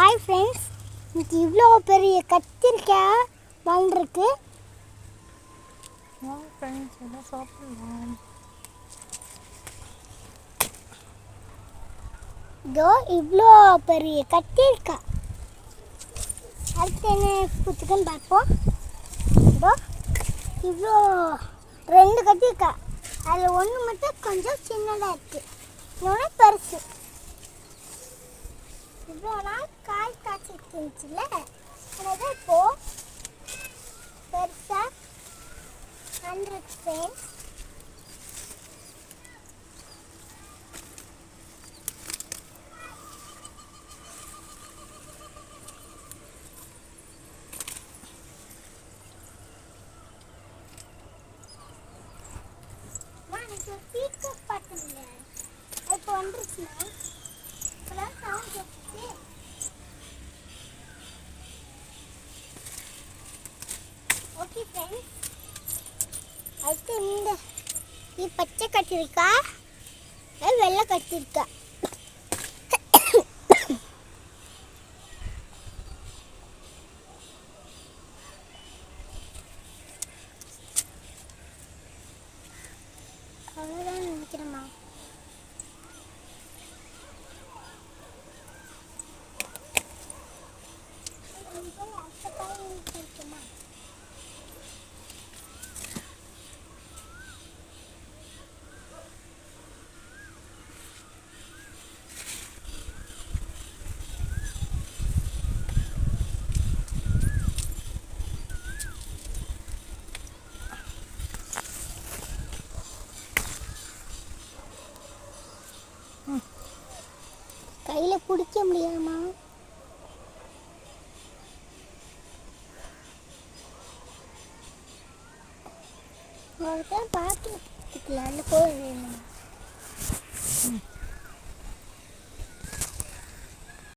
Hi friends, இன்னைக்கு இவ்வளோ பெரிய கத்திரிக்காய் வந்திருக்கு. ஃப்ரெண்ட்ஸ் எல்லாம் சாப்பிடலாம். இதோ இவ்வளோ பெரிய கத்திரிக்காய். அடுத்து என்ன பூத்துக்குன்னு பார்ப்போம். இதோ இவ்வளோ 2 கத்திரிக்காய். அதில் ஒன்று மட்டும் கொஞ்சம் சின்னதாக இருக்குது, இன்னொன்று பெருசு. இவ்வளோ நாள் காய் காய்ச்சிட்டு இருந்துச்சுல்ல, அதான் இப்போது பெருசாக 100 ஃப்ரெண்ட்ஸ். இப்போ வந்துருச்சுன்னா இப்போலாம் சவுண்ட் கேட்டுச்சு. ஓகே ஃப்ரெண்ட்ஸ், அடுத்து இது பச்சை கத்திரிக்காய், வெள்ளை கத்திரிக்காய். அவ்வளோதான் நினைக்கிறேம்மா. கையில் பிடிக்க முடியாமா? அவர்தான் பார்த்து போய் வேணும்.